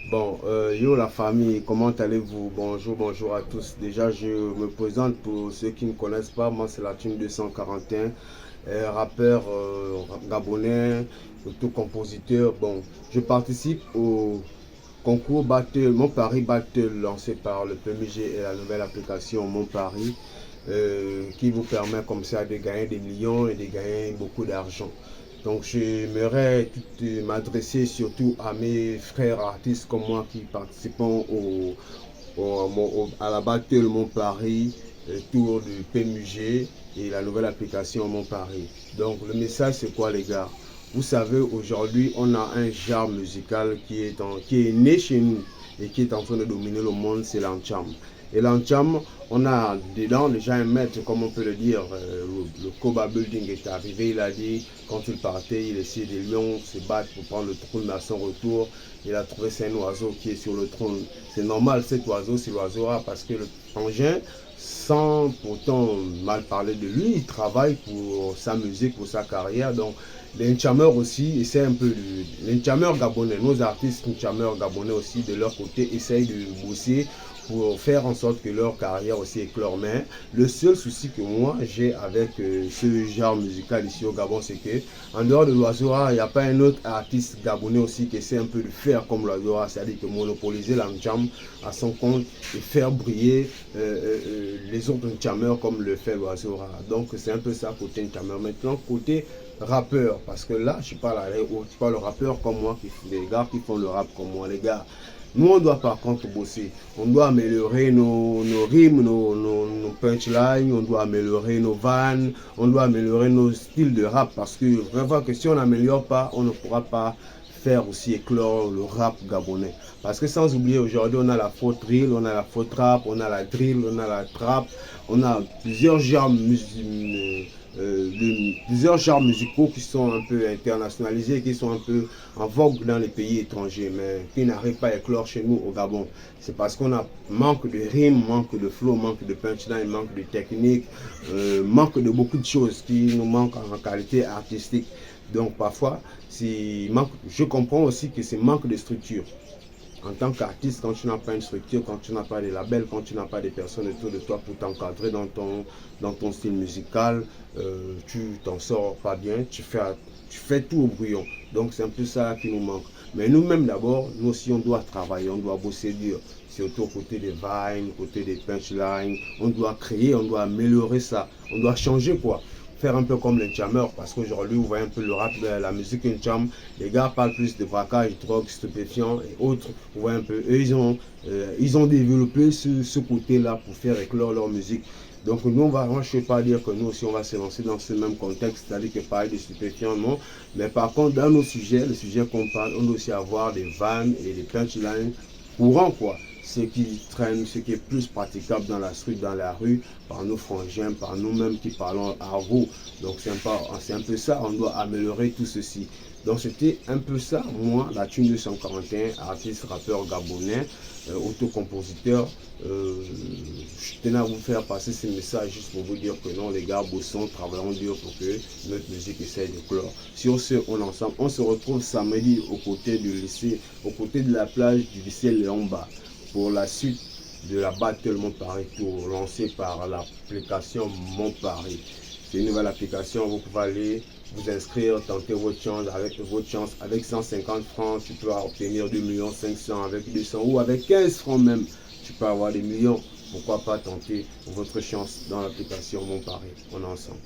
Bon, yo la famille, comment allez-vous? Bonjour, bonjour à tous. Déjà, je me présente pour ceux qui ne me connaissent pas. Moi, c'est la Team 241, rappeur gabonais, auto-compositeur. Bon, je participe au concours Battle, Mon Paris Battle, lancé par le PMG et la nouvelle application Mon Paris, qui vous permet comme ça de gagner des millions et de gagner beaucoup d'argent. Donc j'aimerais m'adresser surtout à mes frères artistes comme moi qui participent à la Battle Mon Paris, tour du PMUG et la nouvelle application Mon Paris. Donc le message c'est quoi les gars? Vous savez, aujourd'hui on a un genre musical qui est né chez nous et qui est en train de dominer le monde, c'est l'ancham. Et l'ancham, on a dedans déjà un maître, comme on peut le dire, le Koba Building est arrivé, il a dit, quand il partait, il essayait des lions se battre pour prendre le trône, mais à son retour, il a trouvé c'est un oiseau qui est sur le trône. C'est normal, cet oiseau, c'est l'oiseau A, parce que le frangin, sans pourtant mal parler de lui, il travaille pour sa musique, pour sa carrière. Donc les Nchameurs aussi essaient un peu les Nchameurs gabonais, nos artistes Nchameurs gabonais aussi de leur côté essayent de bosser pour faire en sorte que leur carrière aussi éclore. Mais le seul souci que moi j'ai avec ce genre musical ici au Gabon, c'est que en dehors de l'Oiseau, il n'y a pas un autre artiste gabonais aussi qui essaie un peu de faire comme l'Oiseau, c'est-à-dire que monopoliser la Njam à son compte et faire briller les autres Nchameurs comme le fait l'Oiseau. Donc c'est un peu ça côté Nchameur. Maintenant côté rappeur, parce que là je parle rappeur comme moi, les gars qui font le rap comme moi, les gars. Nous, on doit par contre bosser. On doit améliorer nos rimes, nos punchlines, on doit améliorer nos vannes, on doit améliorer nos styles de rap. Parce que vraiment que si on n'améliore pas, on ne pourra pas faire aussi éclore le rap gabonais. Parce que sans oublier, aujourd'hui, on a la faux drill, on a la faux trap, on a la drill, on a la trap, on a plusieurs genres musicaux qui sont un peu internationalisés, qui sont un peu en vogue dans les pays étrangers, mais qui n'arrivent pas à éclore chez nous au Gabon. C'est parce qu'on a manque de rimes, manque de flow, manque de punchline, manque de technique, manque de beaucoup de choses qui nous manquent en qualité artistique. Donc parfois, je comprends aussi que c'est manque de structure. En tant qu'artiste, quand tu n'as pas une structure, quand tu n'as pas de label, quand tu n'as pas de personnes autour de toi pour t'encadrer dans ton style musical, tu t'en sors pas bien, tu fais tout au brouillon. Donc c'est un peu ça qui nous manque. Mais nous-mêmes d'abord, nous aussi on doit travailler, on doit bosser dur. Surtout côté des vines, côté des punchlines. On doit créer, on doit améliorer ça. On doit changer quoi. Faire un peu comme les Nchameurs, parce qu'aujourd'hui, vous voyez un peu le rap, la musique Ncham, les gars parlent plus de braquage, drogue, stupéfiants et autres. Vous voyez un peu, eux, ils ont développé ce côté-là pour faire éclore leur musique. Donc nous, moi, je ne sais pas dire que nous aussi, on va se lancer dans ce même contexte, c'est-à-dire que parler de stupéfiants, non. Mais par contre, dans nos sujets, le sujet qu'on parle, on doit aussi avoir des vannes et des punchlines courants, quoi. Ce qui traîne, ce qui est plus praticable dans la street, dans la rue, par nos frangins, par nous-mêmes qui parlons argot. Donc c'est un peu ça, on doit améliorer tout ceci. Donc c'était un peu ça, moi, la Thune 241, artiste, rappeur gabonais, autocompositeur. Je tenais à vous faire passer ce message juste pour vous dire que non, les gars, bossons, travaillons dur pour que notre musique essaye de clore. Sur ce, on se retrouve samedi aux côtés de la plage du lycée Léon-Bas pour la suite de la Battle Mon Paris Tour lancée par l'application Mon Paris. C'est une nouvelle application, vous pouvez aller vous inscrire, tenter votre chance. Avec 150 francs, tu peux obtenir 2 500 000, avec 200 ou avec 15 francs même, tu peux avoir des millions. Pourquoi pas tenter votre chance dans l'application Mon Paris. On est ensemble.